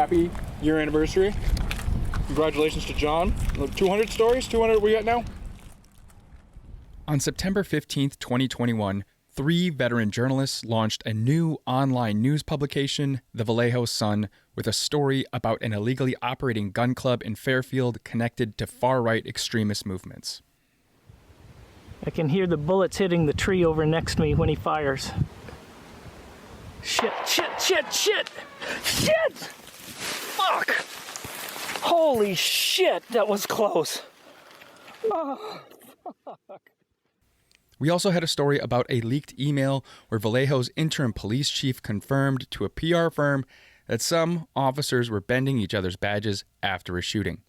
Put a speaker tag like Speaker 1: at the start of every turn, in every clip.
Speaker 1: happy year anniversary. Congratulations to John. 200 stories? 200 we got now?
Speaker 2: On September 15th, 2021, 3 veteran journalists launched a new online news publication, the Vallejo Sun, with a story about an illegally operating gun club in Fairfield connected to far-right extremist movements.
Speaker 3: I can hear the bullets hitting the tree over next to me when he fires. Shit, shit, shit, shit! Shit! Fuck! Holy shit, that was close. Oh, fuck.
Speaker 2: We also had a story about a leaked email where Vallejo's interim police chief confirmed to a PR firm that some officers were bending each other's badges after a shooting.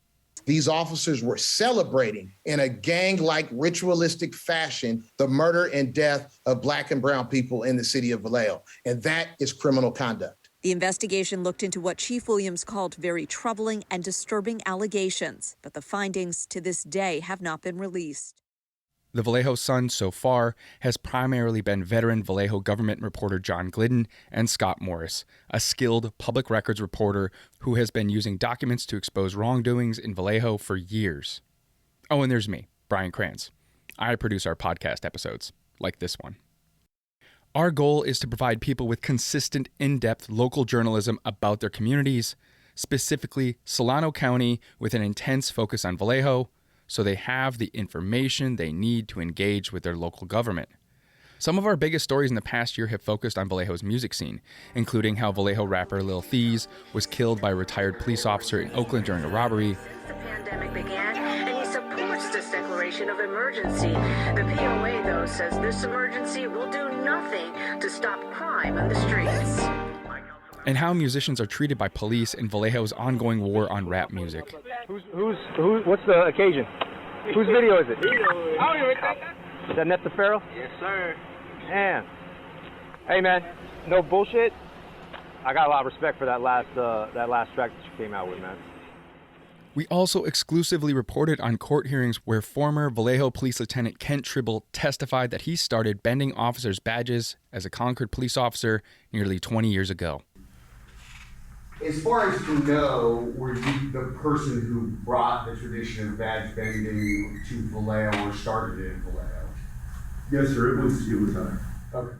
Speaker 4: These officers were celebrating in a gang-like ritualistic fashion the murder and death of Black and brown people in the city of Vallejo, and that is criminal conduct.
Speaker 5: The investigation looked into what Chief Williams called very troubling and disturbing allegations, but the findings to this day have not been released.
Speaker 2: The Vallejo Sun so far has primarily been veteran Vallejo government reporter John Glidden and Scott Morris, a skilled public records reporter who has been using documents to expose wrongdoings in Vallejo for years. Oh, and there's me, Brian Krans. I produce our podcast episodes, like this one. Our goal is to provide people with consistent, in-depth local journalism about their communities, specifically Solano County, with an intense focus on Vallejo, so they have the information they need to engage with their local government. Some of our biggest stories in the past year have focused on Vallejo's music scene, including how Vallejo rapper Lil Thies was killed by a retired police officer in Oakland during a robbery.
Speaker 6: The pandemic began, and he supports this declaration of emergency. The POA, though, says this emergency will do nothing to stop crime on the streets.
Speaker 2: And how musicians are treated by police in Vallejo's ongoing war on rap music.
Speaker 7: What's the occasion? Whose video is it? Is that Nep the Pharaoh?
Speaker 8: Yes, sir.
Speaker 7: Man. Hey, man, no bullshit. I got a lot of respect for that last track that you came out with, man.
Speaker 2: We also exclusively reported on court hearings where former Vallejo Police Lieutenant Kent Tribble testified that he started bending officers' badges as a Concord police officer nearly 20 years ago.
Speaker 9: As far as you know, were you the person who brought the tradition of badge bending to Vallejo or started it in Vallejo?
Speaker 10: Yes, sir. It was I.
Speaker 9: Okay.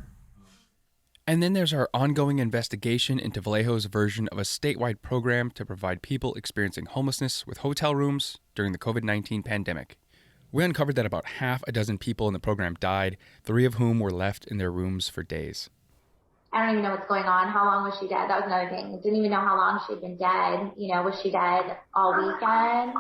Speaker 2: And then there's our ongoing investigation into Vallejo's version of a statewide program to provide people experiencing homelessness with hotel rooms during the COVID-19 pandemic. We uncovered that about half a dozen people in the program died, 3 of whom were left in their rooms for days.
Speaker 11: I don't even know what's going on. How long was she dead? That was another thing. Didn't even know how long she'd been dead. Was she dead all weekend?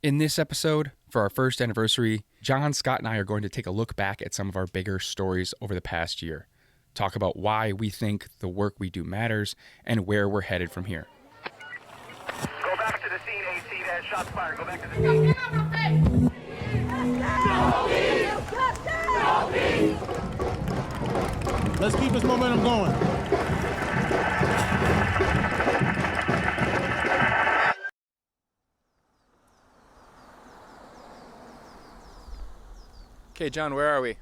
Speaker 2: In this episode, for our first anniversary, John, Scott, and I are going to take a look back at some of our bigger stories over the past year. Talk about why we think the work we do matters and where we're headed from here.
Speaker 8: Go back to the scene, AC. That shots fired. Go back to the scene.
Speaker 12: Let's keep this momentum going.
Speaker 2: Okay, John, where are we?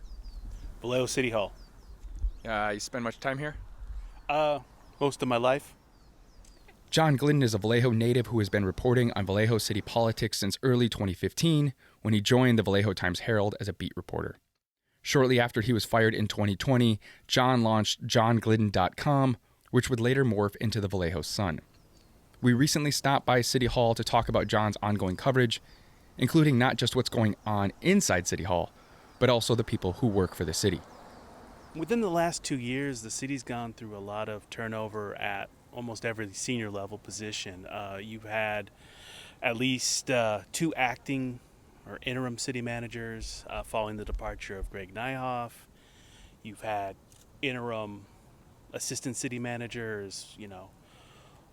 Speaker 13: Vallejo City Hall.
Speaker 2: You spend much time here?
Speaker 13: Most of my life.
Speaker 2: John Glidden is a Vallejo native who has been reporting on Vallejo city politics since early 2015 when he joined the Vallejo Times-Herald as a beat reporter. Shortly after he was fired in 2020, John launched JohnGlidden.com, which would later morph into the Vallejo Sun. We recently stopped by City Hall to talk about John's ongoing coverage, including not just what's going on inside City Hall, but also the people who work for the city.
Speaker 13: Within the last 2 years, the city's gone through a lot of turnover at almost every senior level position. You've had at least 2 acting or interim city managers following the departure of Greg Nyhoff. You've had interim assistant city managers,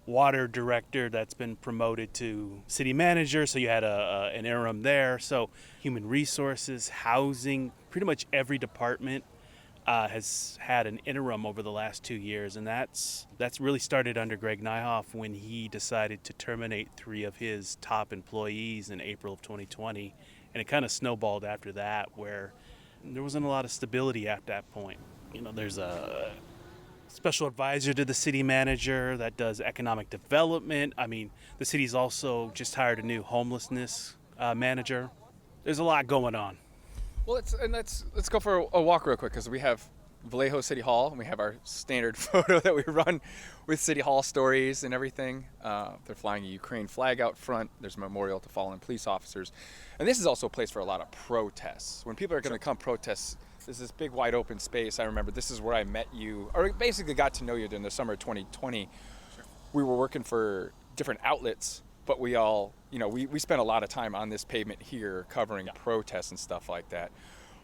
Speaker 13: water director that's been promoted to city manager, so you had an interim there. So human resources, housing, pretty much every department has had an interim over the last 2 years, and that's really started under Greg Nyhoff when he decided to terminate 3 of his top employees in April of 2020, and it kind of snowballed after that, where there wasn't a lot of stability at that point. There's special advisor to the city manager that does economic development. I mean, the city's also just hired a new homelessness manager. There's a lot going on.
Speaker 2: Well, let's go for a walk real quick, because we have Vallejo City Hall, and we have our standard photo that we run with City Hall stories and everything. They're flying a Ukraine flag out front. There's a memorial to fallen police officers. And this is also a place for a lot of protests. When people are going to come protest, there's this big wide open space. I remember this is where I met you, or basically got to know you during the summer of 2020. Sure. We were working for different outlets, but we all, we spent a lot of time on this pavement here covering protests and stuff like that.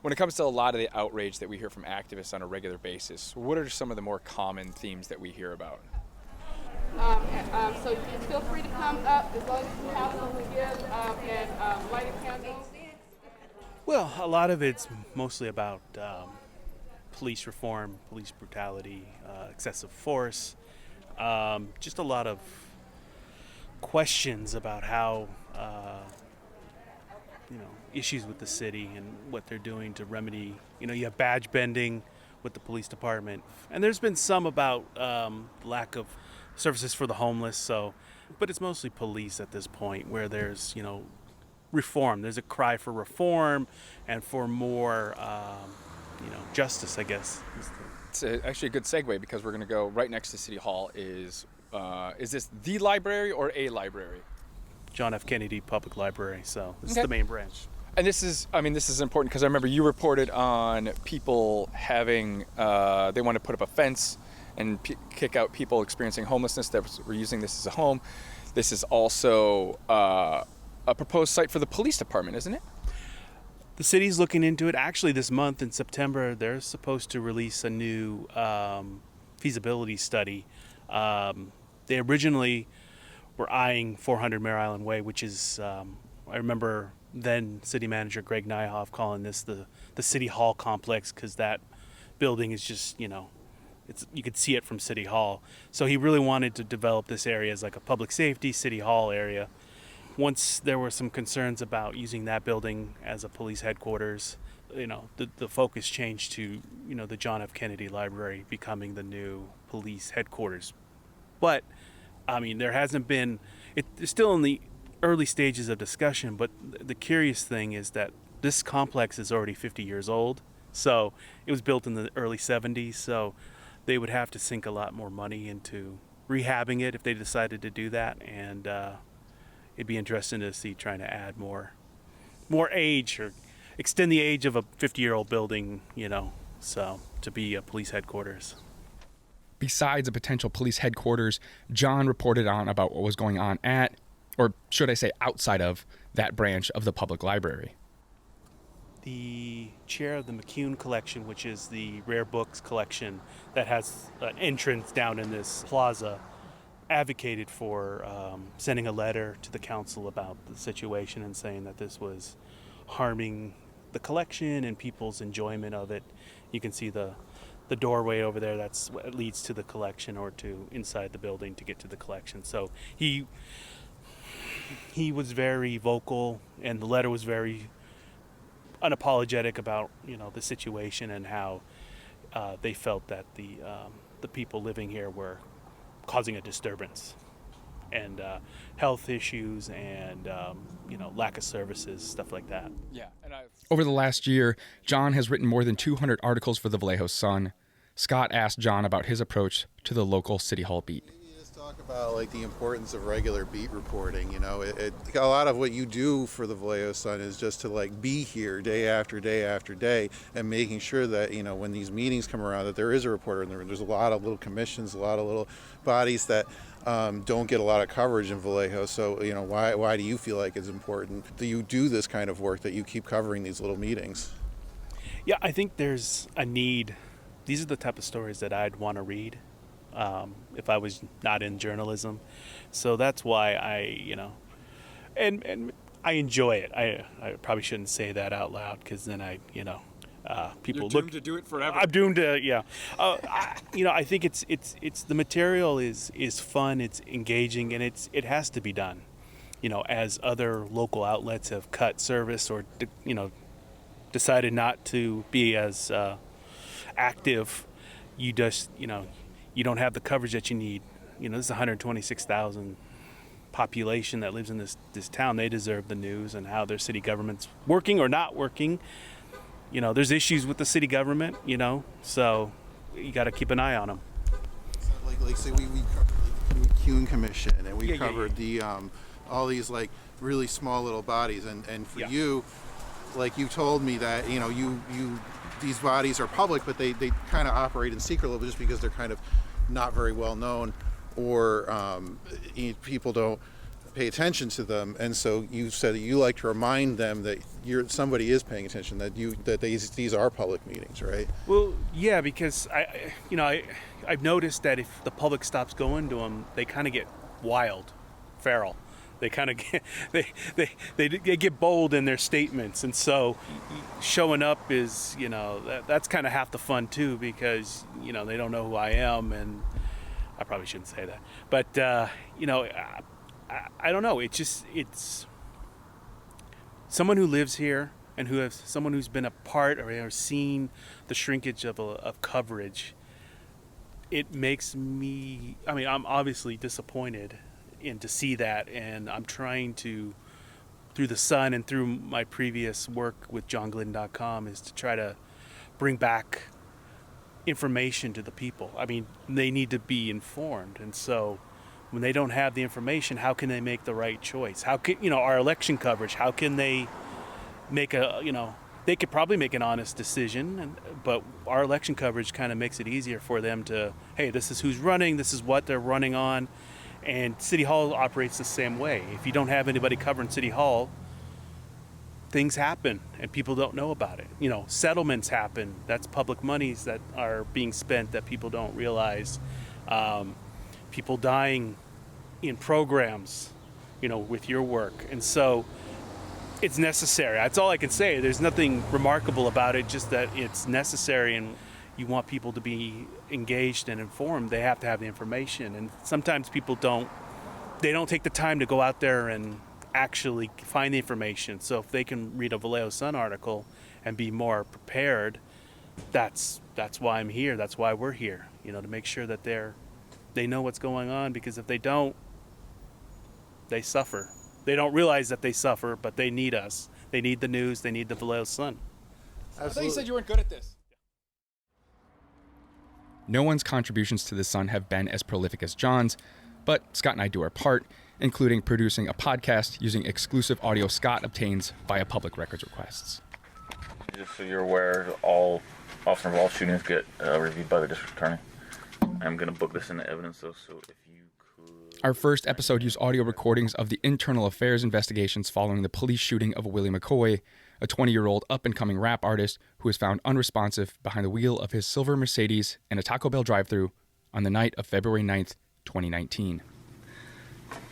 Speaker 2: When it comes to a lot of the outrage that we hear from activists on a regular basis, what are some of the more common themes that we hear about?
Speaker 14: So you feel free to come up as long as you have something to give and light a candle.
Speaker 13: Well, a lot of it's mostly about police reform, police brutality, excessive force, just a lot of questions about how issues with the city and what they're doing to remedy. You have badge bending with the police department, and there's been some about lack of services for the homeless. But it's mostly police at this point, where there's reform. There's a cry for reform and for more justice, I guess.
Speaker 2: It's actually a good segue, because we're going to go right next to City Hall. Is this the library or a library?
Speaker 13: John F. Kennedy Public Library. So this is the main branch.
Speaker 2: And this is important, because I remember you reported on people having, they want to put up a fence and kick out people experiencing homelessness that were using this as a home. This is also a proposed site for the police department, isn't it?
Speaker 13: The city's looking into it. Actually, this month in September, they're supposed to release a new feasibility study. They originally were eyeing 400 Mare Island Way, which is, I remember then city manager Greg Nyhoff calling this the City Hall complex, because that building is just, you could see it from City Hall. So he really wanted to develop this area as like a public safety City Hall area. Once there were some concerns about using that building as a police headquarters, the focus changed to, the John F. Kennedy Library becoming the new police headquarters. But, there hasn't been, it's still in the early stages of discussion, but the curious thing is that this complex is already 50 years old. So it was built in the early 70s, so they would have to sink a lot more money into rehabbing it if they decided to do that. And it'd be interesting to see trying to add more age, or extend the age of a 50-year-old building, so to be a police headquarters.
Speaker 2: Besides a potential police headquarters, John reported on about what was going on at, or should I say outside of, that branch of the public library.
Speaker 13: The chair of the McCune collection, which is the rare books collection that has an entrance down in this plaza, advocated for sending a letter to the council about the situation and saying that this was harming the collection and people's enjoyment of it. You can see the doorway over there, that's what leads to the collection, or to inside the building to get to the collection. So he was very vocal, and the letter was very unapologetic about the situation and how they felt that the people living here were causing a disturbance, and health issues, and lack of services, stuff like that.
Speaker 2: Yeah. Over the last year, John has written more than 200 articles for the Vallejo Sun. Scott asked John about his approach to the local City Hall beat.
Speaker 15: Talk about the importance of regular beat reporting. A lot of what you do for the Vallejo Sun is just to be here day after day after day, and making sure that when these meetings come around, that there is a reporter in the room. There's a lot of little commissions, a lot of little bodies that don't get a lot of coverage in Vallejo. So why do you feel like it's important that you do this kind of work, that you keep covering these little meetings?
Speaker 13: Yeah, I think there's a need. These are the type of stories that I'd want to read if I was not in journalism. So that's why and I enjoy it. I probably shouldn't say that out loud, because then people
Speaker 2: You're doomed to do it forever.
Speaker 13: I'm doomed to, yeah. I think it's the material is fun, it's engaging, and it has to be done. As other local outlets have cut service, or decided not to be as active, you just you don't have the coverage that you need. This is 126,000 population that lives in this town. They deserve the news and how their city government's working or not working. There's issues with the city government, so you got to keep an eye on them.
Speaker 15: So like say we covered the McCune Commission, and we covered the all these like really small little bodies, and for you, like you told me that you these bodies are public, but they kind of operate in secret level just because they're kind of not very well known, or people don't pay attention to them, and so you said that you like to remind them that somebody is paying attention, that these are public meetings, right?
Speaker 13: Well, yeah, because I've noticed that if the public stops going to them, they kind of get wild, feral. They kind of get they get bold in their statements, and so showing up is that's kind of half the fun too, because they don't know who I am, and I probably shouldn't say that, but I don't know. It's someone who lives here and someone who's been a part or has seen the shrinkage of coverage. It makes me. I'm obviously disappointed to see that, and I'm trying to, through the Sun and through my previous work with JohnGlidden.com, is to try to bring back information to the people. They need to be informed, and so when they don't have the information, how can they make the right choice? How can our election coverage? How can they make they could probably make an honest decision, but our election coverage kind of makes it easier for them to, hey, this is who's running, this is what they're running on. And City Hall operates the same way. If you don't have anybody covering City Hall, things happen and people don't know about it. Settlements happen. That's public monies that are being spent that people don't realize. People dying in programs, with your work. And so it's necessary. That's all I can say. There's nothing remarkable about it, just that it's necessary, and you want people to be engaged and informed. They have to have the information, and sometimes people don't take the time to go out there and actually find the information. So if they can read a Vallejo Sun article and be more prepared, that's why I'm here. That's why we're here, to make sure that they know what's going on, because if they don't, they suffer. They don't realize that they suffer, but they need us. They need the news. They need the Vallejo Sun.
Speaker 1: I thought you said you weren't good at this.
Speaker 2: No one's contributions to the Sun have been as prolific as John's, but Scott and I do our part, including producing a podcast using exclusive audio Scott obtains via public records requests.
Speaker 16: Just so you're aware, all officer-involved shootings get reviewed by the district attorney. I'm going to book this into evidence, though, so if you could...
Speaker 2: Our first episode used audio recordings of the internal affairs investigations following the police shooting of Willie McCoy, a 20-year-old up-and-coming rap artist who was found unresponsive behind the wheel of his silver Mercedes in a Taco Bell drive-thru on the night of February 9th, 2019.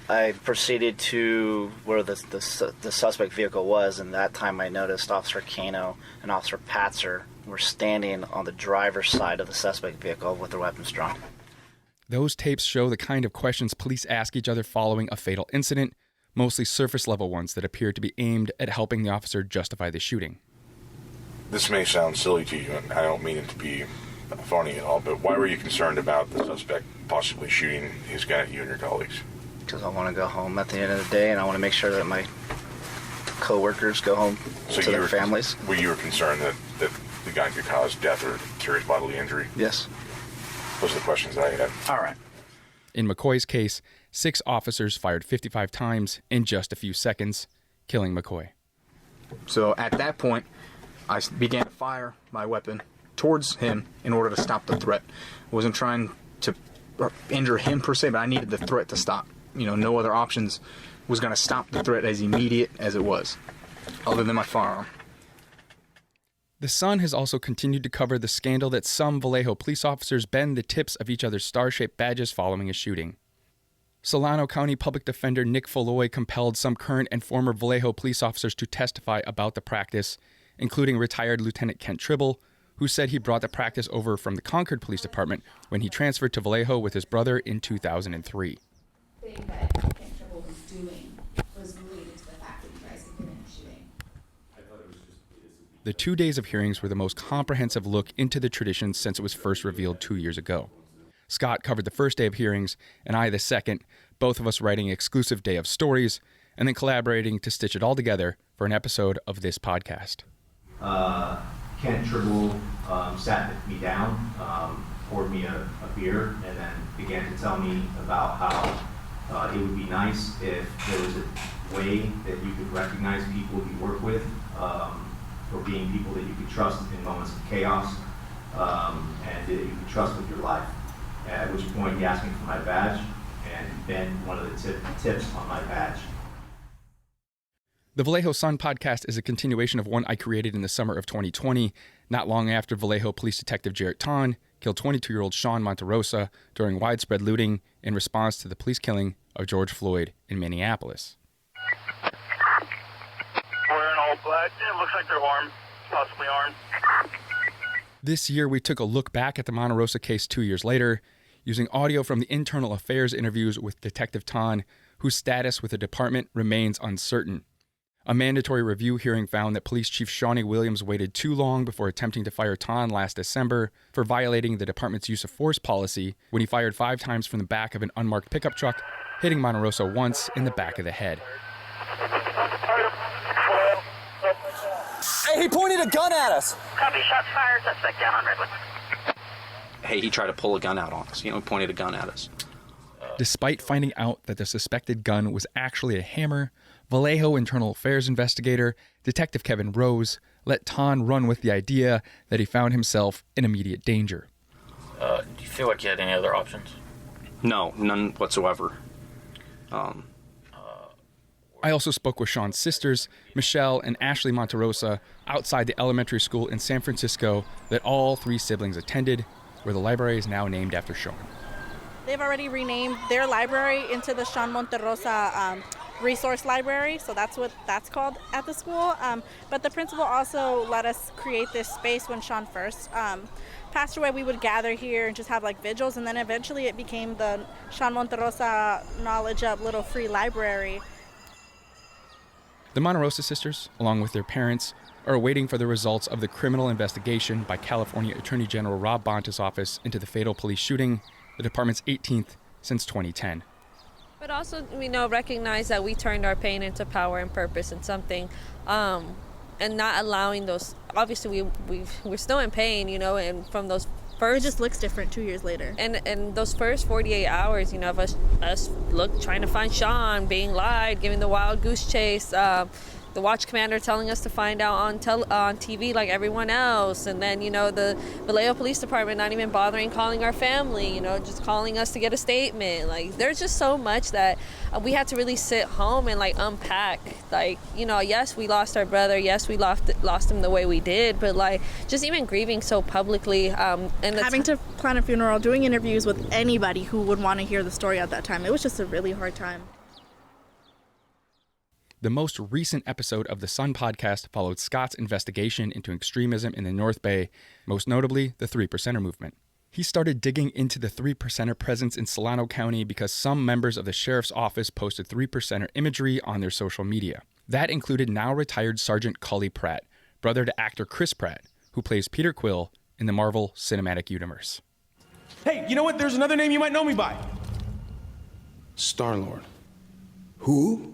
Speaker 17: I proceeded to where the suspect vehicle was, and that time I noticed Officer Cano and Officer Patzer were standing on the driver's side of the suspect vehicle with their weapons drawn.
Speaker 2: Those tapes show the kind of questions police ask each other following a fatal incident, mostly surface-level ones that appear to be aimed at helping the officer justify the shooting.
Speaker 18: This may sound silly to you, and I don't mean it to be funny at all, but why were you concerned about the suspect possibly shooting his gun at you and your colleagues?
Speaker 17: Because I want to go home at the end of the day, and I want to make sure that my co-workers go home to their families.
Speaker 18: Were you concerned that the gun could cause death or serious bodily injury?
Speaker 17: Yes.
Speaker 18: Those are the questions that I had.
Speaker 17: All right.
Speaker 2: In McCoy's case, 6 officers fired 55 times in just a few seconds, killing McCoy.
Speaker 19: So at that point, I began to fire my weapon towards him in order to stop the threat. I wasn't trying to injure him per se, but I needed the threat to stop. No other options was going to stop the threat as immediate as it was, other than my firearm.
Speaker 2: The Sun has also continued to cover the scandal that some Vallejo police officers bend the tips of each other's star-shaped badges following a shooting. Solano County Public Defender Nick FILLOY compelled some current and former Vallejo police officers to testify about the practice, including retired Lieutenant Kent Tribble, who said he brought the practice over from the Concord Police Department when he transferred to Vallejo with his brother in 2003.
Speaker 20: The thing that Kent Tribble was doing was related to the fact that you guys had been in a shooting.
Speaker 2: The 2 days of hearings were the most comprehensive look into the tradition since it was first revealed 2 years ago. Scott covered the first day of hearings, and I the second, both of us writing exclusive day of stories, and then collaborating to stitch it all together for an episode of this podcast.
Speaker 21: Kent Tribble sat me down, poured me a beer, and then began to tell me about how it would be nice if there was a way that you could recognize people you work with for being people that you could trust in moments of chaos and that you could trust with your life. At which point he asked me for my badge, and bent one of the tips on my badge.
Speaker 2: The Vallejo Sun podcast is a continuation of one I created in the summer of 2020, not long after Vallejo Police Detective Jarrett Ton killed 22-year-old Sean Monterosa during widespread looting in response to the police killing of George Floyd in Minneapolis.
Speaker 8: We're in all black. It looks like they're armed, possibly armed.
Speaker 2: This year, we took a look back at the Monterosa case 2 years later, using audio from the internal affairs interviews with Detective Ton, whose status with the department remains uncertain. A mandatory review hearing found that Police Chief Shawnee Williams waited too long before attempting to fire Ton last December for violating the department's use of force policy when he fired 5 times from the back of an unmarked pickup truck, hitting Monterosa once in the back of the head.
Speaker 22: Hey, he pointed a gun at us.
Speaker 8: Copy, shots fired, suspect down on Redwood.
Speaker 22: Hey, he tried to pull a gun out on us. He pointed a gun at us.
Speaker 2: Despite finding out that the suspected gun was actually a hammer, Vallejo Internal Affairs investigator, Detective Kevin Rose, let Ton run with the idea that he found himself in immediate danger.
Speaker 16: Do you feel like you had any other options?
Speaker 22: No, none whatsoever.
Speaker 2: I also spoke with Sean's sisters, Michelle and Ashley Monterosa, outside the elementary school in San Francisco that all 3 siblings attended, where the library is now named after Sean.
Speaker 23: They've already renamed their library into the Sean Monterosa Resource Library, so that's what that's called at the school. But the principal also let us create this space when Sean first passed away. We would gather here and just have like vigils, and then eventually it became the Sean Monterosa Knowledge Up Little Free Library.
Speaker 2: The Monterosa sisters, along with their parents, are waiting for the results of the criminal investigation by California Attorney General Rob Bonta's office into the fatal police shooting, the department's 18th since 2010.
Speaker 24: But also, recognize that we turned our pain into power and purpose and something, and not allowing those. Obviously, we're still in pain, and from those first.
Speaker 23: It just looks different 2 years later.
Speaker 24: And those first 48 hours, of us trying to find Sean, being lied, giving the wild goose chase. The watch commander telling us to find out on TV like everyone else, and then the Vallejo Police Department not even bothering calling our family, just calling us to get a statement. Like there's just so much that we had to really sit home and like unpack. Like yes, we lost our brother, yes, we lost him the way we did, but like just even grieving so publicly and
Speaker 23: having to plan a funeral, doing interviews with anybody who would want to hear the story at that time. It was just a really hard time.
Speaker 2: The most recent episode of the Sun podcast followed Scott's investigation into extremism in the North Bay, most notably the 3%er movement. He started digging into the 3%er presence in Solano County because some members of the sheriff's office posted 3%er imagery on their social media. That included now retired Sergeant Cully Pratt, brother to actor Chris Pratt, who plays Peter Quill in the Marvel Cinematic Universe.
Speaker 12: Hey, you know what? There's another name you might know me by.
Speaker 10: Star-Lord. Who?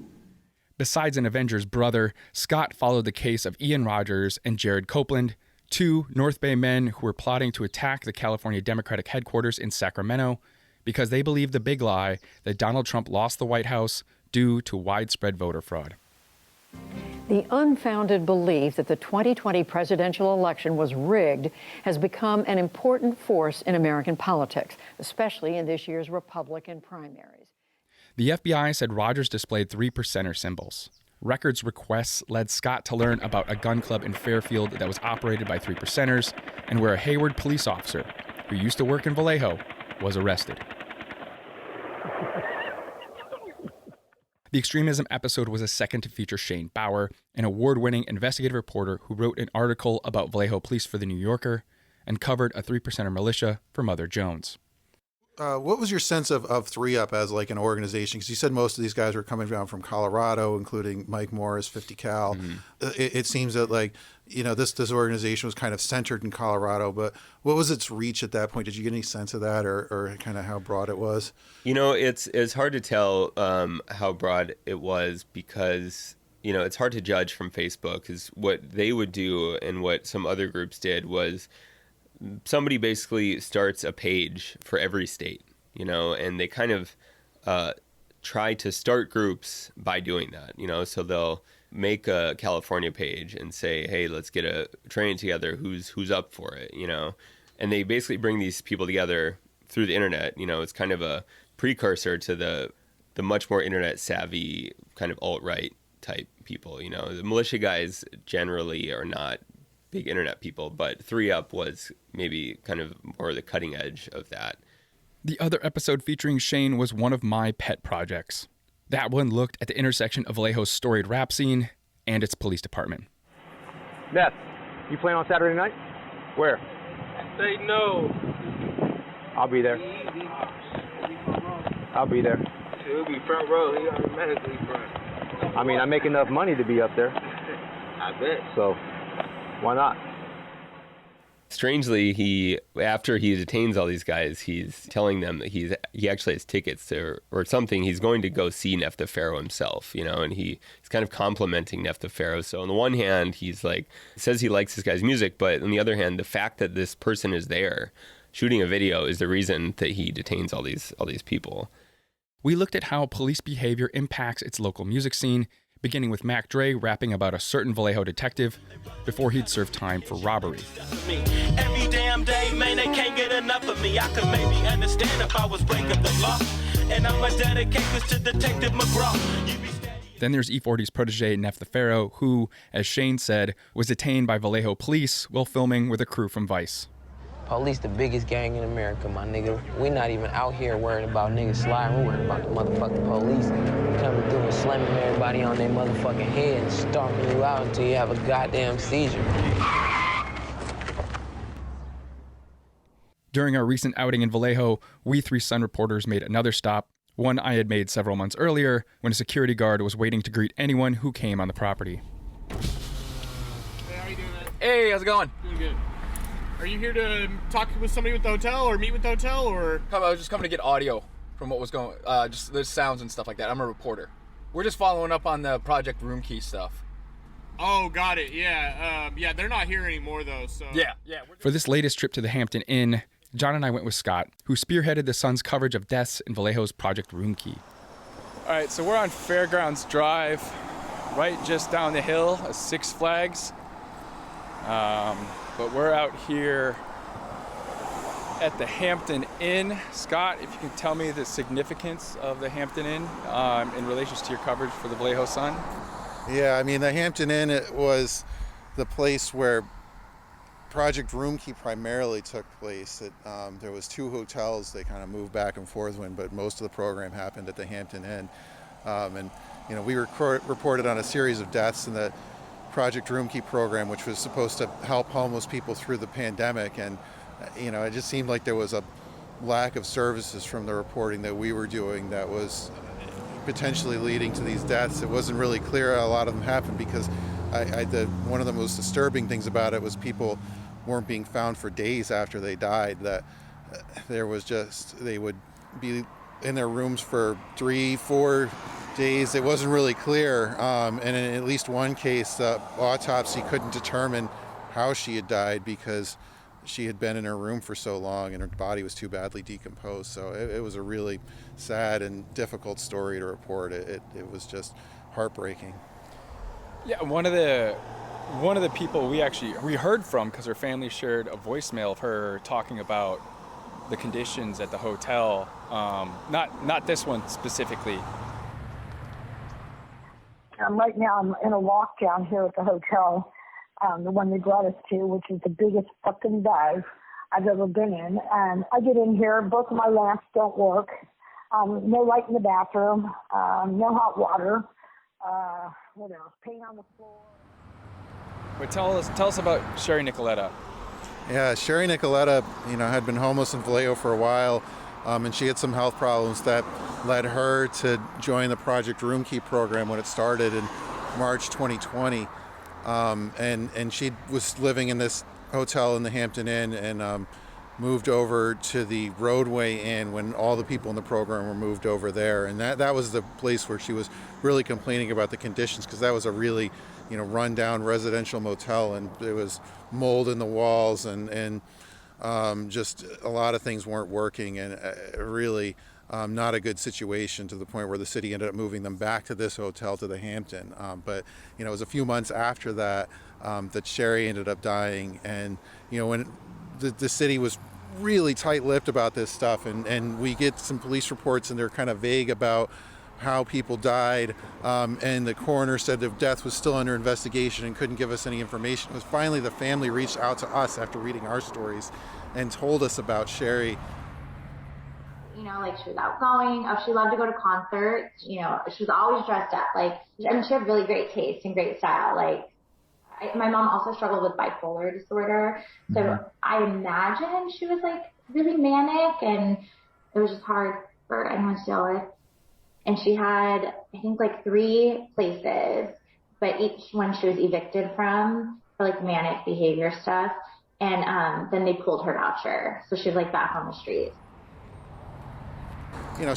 Speaker 2: Besides an Avengers brother, Scott followed the case of Ian Rogers and Jared Copeland, 2 North Bay men who were plotting to attack the California Democratic headquarters in Sacramento because they believed the big lie that Donald Trump lost the White House due to widespread voter fraud.
Speaker 25: The unfounded belief that the 2020 presidential election was rigged has become an important force in American politics, especially in this year's Republican primaries.
Speaker 2: The FBI said Rogers displayed 3%er symbols. Records requests led Scott to learn about a gun club in Fairfield that was operated by 3%ers and where a Hayward police officer, who used to work in Vallejo, was arrested. The extremism episode was a second to feature Shane Bauer, an award-winning investigative reporter who wrote an article about Vallejo police for The New Yorker and covered a 3%er militia for Mother Jones.
Speaker 15: What was your sense of 3UP as like an organization? Because you said most of these guys were coming down from Colorado, including Mike Morris, 50 Cal. It seems that like, you know, this organization was kind of centered in Colorado, but what was its reach at that point? Did you get any sense of that or kind of how broad it was?
Speaker 3: You know, it's hard to tell how broad it was because, you know, it's hard to judge from Facebook because what they would do and what some other groups did was somebody basically starts a page for every state, you know, and they kind of try to start groups by doing that, you know, so they'll make a California page and say, hey, let's get a training together, who's up for it, you know, and they basically bring these people together through the internet. You know, it's kind of a precursor to the much more internet savvy kind of alt-right type people, you know. The militia guys generally are not big internet people, but 3UP was maybe kind of more the cutting edge of that.
Speaker 2: The other episode featuring Shane was one of my pet projects. That one looked at the intersection of Vallejo's storied rap scene and its police department.
Speaker 4: Beth, you playing on Saturday night? Where?
Speaker 5: Say no.
Speaker 4: I'll be there. I'll be there.
Speaker 5: He'll be front row. He automatically front.
Speaker 4: I mean, I make enough money to be up there.
Speaker 5: I bet.
Speaker 4: So, why not?
Speaker 3: Strangely, after he detains all these guys, he's telling them that he actually has tickets to, or something. He's going to go see Nefta Pharaoh himself, you know, and he's kind of complimenting Nefta Pharaoh. So on the one hand, he's like, says he likes this guy's music, but on the other hand, the fact that this person is there shooting a video is the reason that he detains all these people.
Speaker 2: We looked at how police behavior impacts its local music scene, beginning with Mac Dre rapping about a certain Vallejo detective before he'd served time for robbery.
Speaker 6: Every damn day, man, they can't get enough of me. I could maybe understand if I was breaking the law. And I'ma dedicate this to Detective McGraw.
Speaker 2: Then there's E40's protege, Nefta Pharaoh, who, as Shane said, was detained by Vallejo police while filming with a crew from Vice.
Speaker 7: Police the biggest gang in America, my nigga. We're not even out here worried about niggas sliding. We're worried about the motherfucking police coming through and slamming everybody on their motherfucking head and stalking you out until you have a goddamn seizure.
Speaker 2: During our recent outing in Vallejo, we 3 Sun reporters made another stop, one I had made several months earlier when a security guard was waiting to greet anyone who came on the property.
Speaker 1: Hey, how you doing, man?
Speaker 26: Hey, how's it going?
Speaker 1: Doing good. Are you here to talk with somebody with the hotel or meet with the hotel or?
Speaker 26: I was just coming to get audio from what was going, just the sounds and stuff like that. I'm a reporter. We're just following up on the Project RoomKey stuff.
Speaker 1: Oh, got it. Yeah. Yeah, they're not here anymore though, so.
Speaker 26: Yeah.
Speaker 2: For this latest trip to the Hampton Inn, John and I went with Scott, who spearheaded the Sun's coverage of deaths in Vallejo's Project RoomKey.
Speaker 27: All right, so we're on Fairgrounds Drive, right just down the hill, Six Flags. But we're out here at the Hampton Inn. Scott, if you can tell me the significance of the Hampton Inn in relation to your coverage for the Vallejo Sun.
Speaker 15: Yeah, I mean, the Hampton Inn, it was the place where Project RoomKey primarily took place. There was 2 hotels they kind of moved back and forth when, but most of the program happened at the Hampton Inn. And, you know, we reported on a series of deaths in the Project RoomKey program, which was supposed to help homeless people through the pandemic. And, you know, it just seemed like there was a lack of services from the reporting that we were doing that was potentially leading to these deaths. It wasn't really clear how a lot of them happened because one of the most disturbing things about it was people weren't being found for days after they died, that they would be in their rooms for 3-4 days. It wasn't really clear, and in at least one case, the autopsy couldn't determine how she had died because she had been in her room for so long and her body was too badly decomposed. So it was a really sad and difficult story to report. It was just heartbreaking.
Speaker 27: Yeah, one of the people we heard from, because her family shared a voicemail of her talking about the conditions at the hotel. Not this one specifically.
Speaker 28: Right now I'm in a lockdown here at the hotel, the one they brought us to, which is the biggest fucking dive I've ever been in. And I get in here, both of my lamps don't work, no light in the bathroom, no hot water, what else, paint on the floor.
Speaker 27: But tell us about Sherry Nicoletta.
Speaker 15: Yeah, Sherry Nicoletta, had been homeless in Vallejo for a while. and she had some health problems that led her to join the Project RoomKey program when it started in March 2020. And she was living in this hotel in the Hampton Inn and moved over to the Roadway Inn when all the people in the program were moved over there. And that was the place where she was really complaining about the conditions, because that was a really, run-down residential motel, and there was mold in the walls and just a lot of things weren't working, and really not a good situation, to the point where the city ended up moving them back to this hotel, to the Hampton. But it was a few months after that that Sherry ended up dying, and when the city was really tight-lipped about this stuff, and we get some police reports and they're kind of vague about how people died, and the coroner said the death was still under investigation and couldn't give us any information. It was finally the family reached out to us after reading our stories and told us about Sherry.
Speaker 9: She was outgoing. She loved to go to concerts. She was always dressed up. She had really great taste and great style. My mom also struggled with bipolar disorder. So I imagine she was really manic, and it was just hard for anyone to deal with. And she had, I think, 3 places, but each one she was evicted from for manic behavior stuff. And then they pulled her voucher. So she was back on the streets.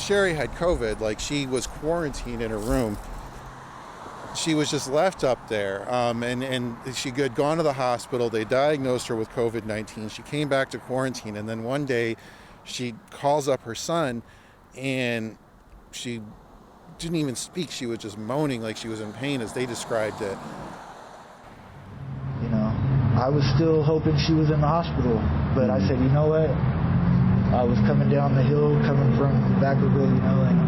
Speaker 15: Sherry had COVID. She was quarantined in her room. She was just left up there, and she had gone to the hospital. They diagnosed her with COVID-19. She came back to quarantine, and then one day she calls up her son, and she didn't even speak. She was just moaning like she was in pain, as they described it.
Speaker 11: I was still hoping she was in the hospital, but I said, you know what? I was coming down the hill, coming from Vacaville, and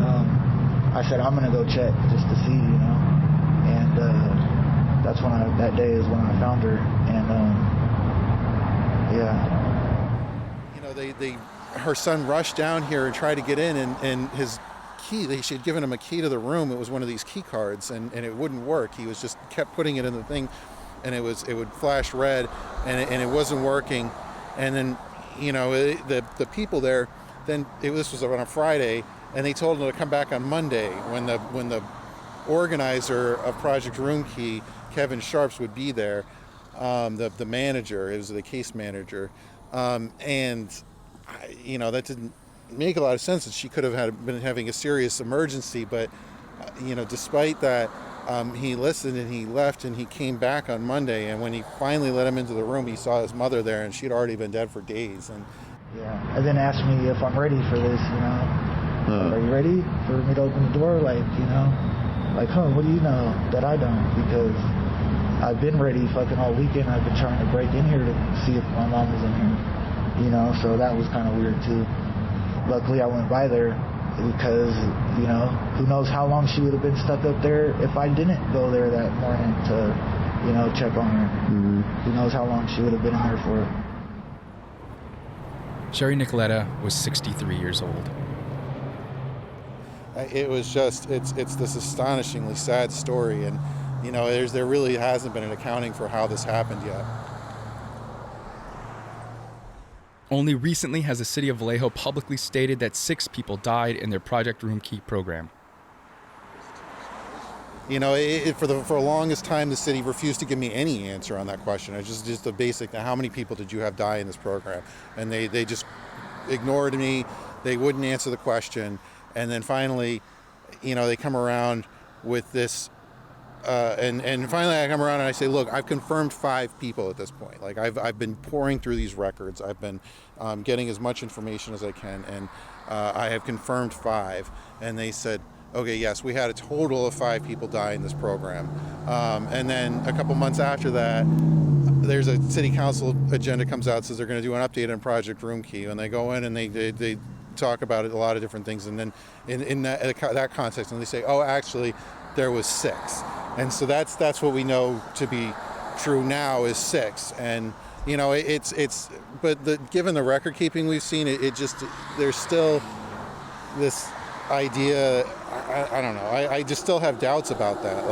Speaker 11: I said, I'm going to go check just to see, And that's when that day is when I found her, and her son rushed down here and tried to get in, and his key, she had given him a key to the room. It was one of these key cards, and it wouldn't work. He was just kept putting it in the thing, and it would flash red, and it wasn't working. And then the people there, this was on a Friday, and they told him to come back on Monday when the organizer of Project RoomKey, Kevin Sharps, would be there, the manager. It was the case manager, and that didn't make a lot of sense, that she could have been having a serious emergency. But despite that, he listened and he left, and he came back on Monday, and when he finally let him into the room, he saw his mother there, and she'd already been dead for days. And then asked me if I'm ready for this. Are you ready for me to open the door? What do you know that I don't? Because I've been ready fucking all weekend. I've been trying to break in here to see if my mom was in here. So that was kind of weird too. Luckily I went by there, because, who knows how long she would have been stuck up there if I didn't go there that morning to, check on her. Who knows how long she would have been in there for.
Speaker 2: Sherry Nicoletta was 63 years old.
Speaker 15: It was just, it's this astonishingly sad story, and, there really hasn't been an accounting for how this happened yet.
Speaker 2: Only recently has the city of Vallejo publicly stated that 6 people died in their Project RoomKey program.
Speaker 15: For the longest time, the city refused to give me any answer on that question. It's just the basic, how many people did you have die in this program? And they just ignored me. They wouldn't answer the question. And then finally, they come around with this, and finally I come around and I say, look, I've confirmed 5 people at this point. I've been pouring through these records. I've been getting as much information as I can, and I have confirmed 5. And they said, okay, yes, we had a total of 5 people die in this program. And then a couple months after that, there's a city council agenda comes out, says they're going to do an update on Project RoomKey, and they go in and they talk about it, a lot of different things, and then in that context, and they say, oh, actually, there was 6, and so that's what we know to be true now is 6, and but given the record keeping we've seen, it just there's still this idea. I don't know. I just still have doubts about that.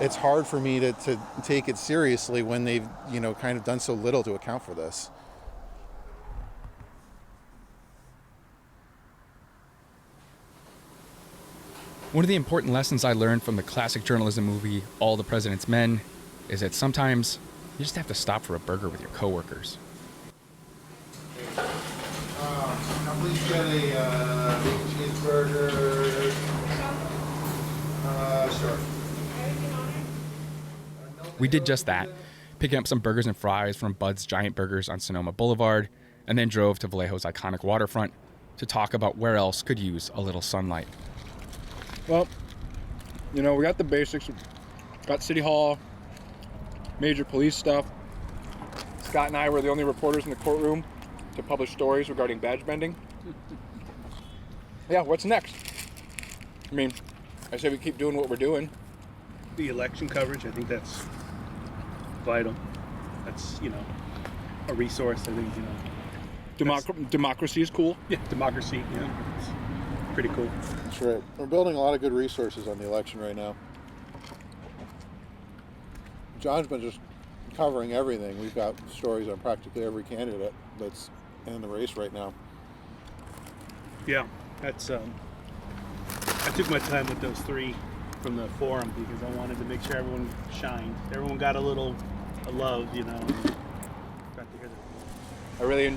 Speaker 15: It's hard for me to take it seriously when they've kind of done so little to account for this.
Speaker 2: One of the important lessons I learned from the classic journalism movie All the President's Men is that sometimes you just have to stop for a burger with your coworkers.
Speaker 15: Please get a bacon cheeseburger. Sure.
Speaker 2: We did just that, picking up some burgers and fries from Bud's Giant Burgers on Sonoma Boulevard, and then drove to Vallejo's iconic waterfront to talk about where else could use a little sunlight.
Speaker 1: Well, you know, we got the basics. Got City Hall, major police stuff. Scott and I were the only reporters in the courtroom to publish stories regarding badge bending. Yeah, what's next? I mean, I say we keep doing what we're doing.
Speaker 8: The election coverage, I think that's vital. That's, you know, a resource. I think, you know.
Speaker 1: Democracy is cool.
Speaker 8: Yeah, democracy, yeah. It's pretty cool.
Speaker 15: That's right. We're building a lot of good resources on the election right now. John's been just covering everything. We've got stories on practically every candidate that's in the race right now.
Speaker 8: Yeah, that's, I took my time with those three from the forum because I wanted to make sure everyone shined. Everyone got a little love, you know. And got to hear that.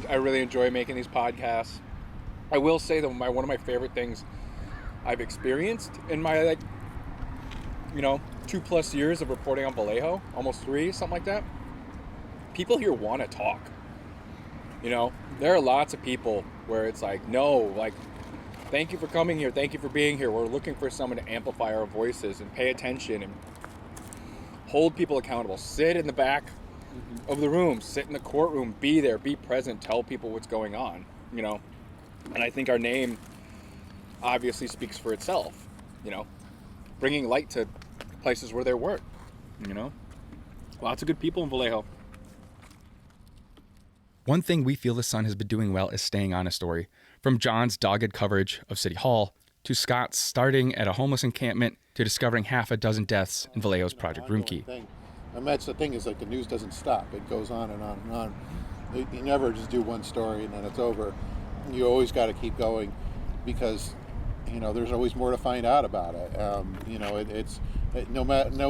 Speaker 1: I really enjoy making these podcasts. I will say that one of my favorite things I've experienced in my 2+ years of reporting on Vallejo, almost 3, something like that. People here want to talk. You know, there are lots of people where it's like, no, like, thank you for coming here. Thank you for being here. We're looking for someone to amplify our voices and pay attention and hold people accountable. Sit in the back of the room, sit in the courtroom, be there, be present, tell people what's going on, you know. And I think our name obviously speaks for itself, you know, bringing light to places where there weren't, you know. Lots of good people in Vallejo.
Speaker 2: One thing we feel the Sun has been doing well is staying on a story. From John's dogged coverage of City Hall, to Scott's starting at a homeless encampment, to discovering half a dozen deaths in Vallejo's Project RoomKey.
Speaker 15: And that's the thing, is like the news doesn't stop. It goes on and on and on. You never just do one story and then it's over. You always got to keep going because, you know, there's always more to find out about it. You know,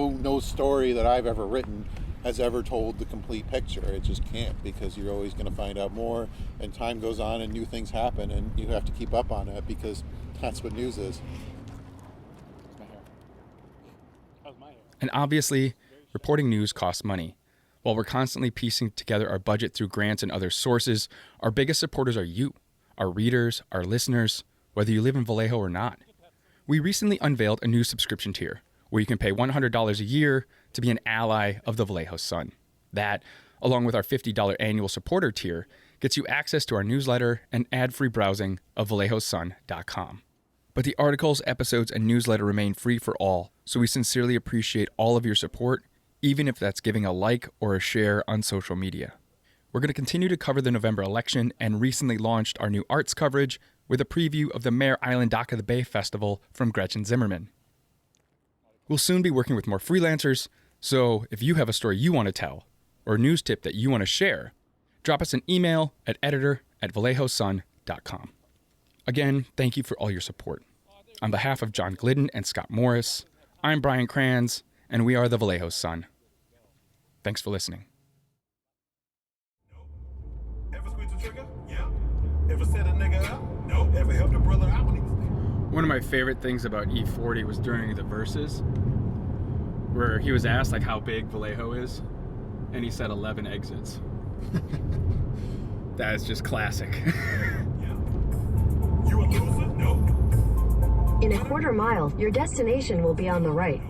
Speaker 15: no story that I've ever written has ever told the complete picture. It just can't, because you're always going to find out more, and time goes on and new things happen, and you have to keep up on it because that's what news is.
Speaker 2: And obviously, reporting news costs money. While we're constantly piecing together our budget through grants and other sources, our biggest supporters are you, our readers, our listeners, whether you live in Vallejo or not. We recently unveiled a new subscription tier where you can pay $100 a year to be an ally of the Vallejo Sun. That, along with our $50 annual supporter tier, gets you access to our newsletter and ad-free browsing of vallejosun.com. But the articles, episodes, and newsletter remain free for all, so we sincerely appreciate all of your support, even if that's giving a like or a share on social media. We're going to continue to cover the November election and recently launched our new arts coverage with a preview of the Mare Island Dock of the Bay Festival from Gretchen Zimmerman. We'll soon be working with more freelancers, so if you have a story you want to tell or a news tip that you want to share, drop us an email at editor@vallejosun.com. Again, thank you for all your support. On behalf of John Glidden and Scott Morris, I'm Brian Krans, and we are the Vallejo Sun. Thanks for listening.
Speaker 13: Ever squeeze the trigger? Yeah. Ever set a nigga up? No. Ever helped a brother out when he was there?
Speaker 27: One of my favorite things about E40 was during the verses, where he was asked like how big Vallejo is, and he said 11 exits. That is just classic.
Speaker 13: You a loser? No.
Speaker 14: In a quarter mile, your destination will be on the right.